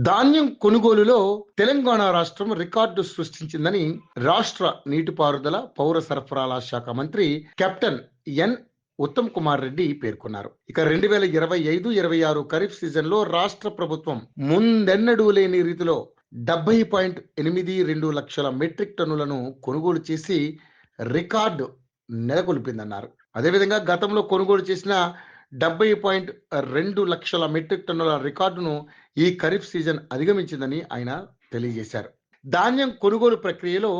ధాన్యం కొనుగోలులో తెలంగాణ రాష్ట్రం రికార్డు సృష్టించిందని రాష్ట్ర నీటిపారుదల పౌర సరఫరాల శాఖ మంత్రి కెప్టెన్ ఎన్ ఉత్తమ్ కుమార్ రెడ్డి పేర్కొన్నారు. ఇక 2025-26 ఖరీఫ్ సీజన్ లో రాష్ట్ర ప్రభుత్వం ముందెన్నడూ లేని రీతిలో 70.82 లక్షల మెట్రిక్ టన్నులను కొనుగోలు చేసి రికార్డు నెలకొల్పిందన్నారు. అదేవిధంగా గతంలో కొనుగోలు చేసిన 70.2 లక్షల మెట్రిక్ టన్నుల రికార్డును ఈ ఖరీఫ్ సీజన్ అధిగమించిందని ఆయన తెలియజేశారు. ధాన్యం కొనుగోలు ప్రక్రియలో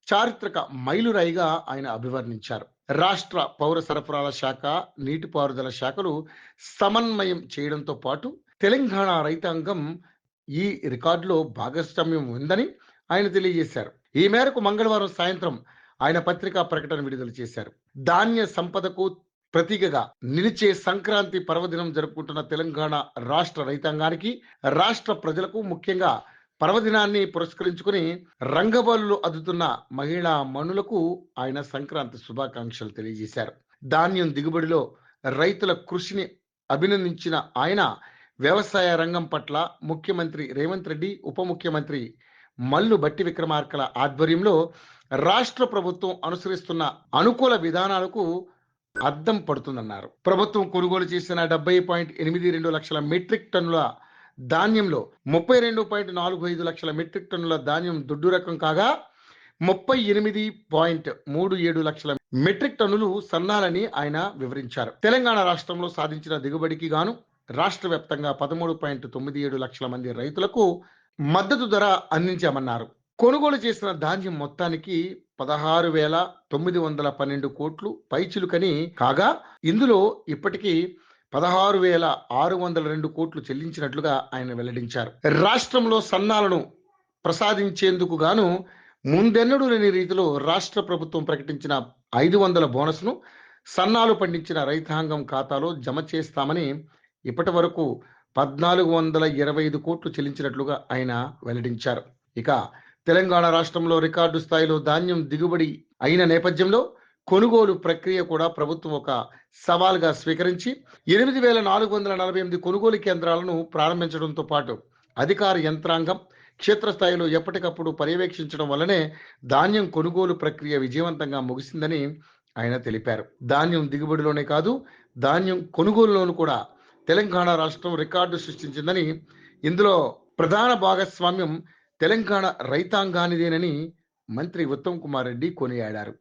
చారిత్రక మైలురాయిగా ఆయన అభివర్ణించారు. రాష్ట్ర పౌర సరఫరాల శాఖ, నీటిపారుదల శాఖలు సమన్వయం చేయడంతో పాటు తెలంగాణ రైతాంగం ఈ రికార్డులో భాగస్వామ్యం ఉందని ఆయన తెలియజేశారు. ఈ మేరకు మంగళవారం సాయంత్రం ఆయన పత్రికా ప్రకటన విడుదల చేశారు. ధాన్య సంపదకు ప్రతీకగా నిలిచే సంక్రాంతి పర్వదినం జరుపుకుంటున్న తెలంగాణ రాష్ట్ర రైతాంగానికి, రాష్ట్ర ప్రజలకు, ముఖ్యంగా పర్వదినాన్ని పురస్కరించుకుని రంగబల్లు అద్దుతున్న మహిళా మనులకు ఆయన సంక్రాంతి శుభాకాంక్షలు తెలియజేశారు. ధాన్యం దిగుబడిలో రైతుల కృషిని అభినందించిన ఆయన వ్యవసాయ రంగం పట్ల ముఖ్యమంత్రి రేవంత్ రెడ్డి, ఉప ముఖ్యమంత్రి మల్లు భట్టి విక్రమార్కల ఆధ్వర్యంలో రాష్ట్ర ప్రభుత్వం అనుసరిస్తున్న అనుకూల విధానాలకు అద్దం పడుతుందన్నారు. ప్రభుత్వం కొనుగోలు చేసిన 70.82 లక్షల మెట్రిక్ టన్నుల ధాన్యంలో 32.45 లక్షల మెట్రిక్ టన్నుల ధాన్యం దొడ్డు రకం కాగా 38.37 లక్షల మెట్రిక్ టన్నులు సన్నాలని ఆయన వివరించారు. తెలంగాణ రాష్ట్రంలో సాధించిన దిగుబడికి గాను రాష్ట్ర వ్యాప్తంగా 13.97 లక్షల మంది రైతులకు మద్దతు ధర అందించామన్నారు. కొనుగోలు చేసిన ధాన్యం మొత్తానికి 16,912 కోట్లు పైచిలుకని కాగా ఇందులో ఇప్పటికీ 16,602 కోట్లు చెల్లించినట్లుగా ఆయన వెల్లడించారు. రాష్ట్రంలో సన్నాలను ప్రసాదించేందుకు గాను ముందెన్నడూ లేని రీతిలో రాష్ట్ర ప్రభుత్వం ప్రకటించిన 500 బోనస్ను సన్నాలు పండించిన రైతాంగం ఖాతాలో జమ చేస్తామని ఇప్పటి వరకు 1,425 కోట్లు చెల్లించినట్లుగా ఆయన వెల్లడించారు. ఇక తెలంగాణ రాష్ట్రంలో రికార్డు స్థాయిలో ధాన్యం దిగుబడి అయిన నేపథ్యంలో కొనుగోలు ప్రక్రియ కూడా ప్రభుత్వం ఒక సవాల్గా స్వీకరించి 8,448 కొనుగోలు కేంద్రాలను ప్రారంభించడంతో పాటు అధికార యంత్రాంగం క్షేత్రస్థాయిలో ఎప్పటికప్పుడు పర్యవేక్షించడం వల్లనే ధాన్యం కొనుగోలు ప్రక్రియ విజయవంతంగా ముగిసిందని ఆయన తెలిపారు. ధాన్యం దిగుబడిలోనే కాదు, ధాన్యం కొనుగోలులోనూ కూడా తెలంగాణ రాష్ట్రం రికార్డు సృష్టించిందని, ఇందులో ప్రధాన భాగస్వామ్యం తెలంగాణ రైతాంగానిదేనని మంత్రి ఉత్తమ్ కుమార్ రెడ్డి కొనియాడారు.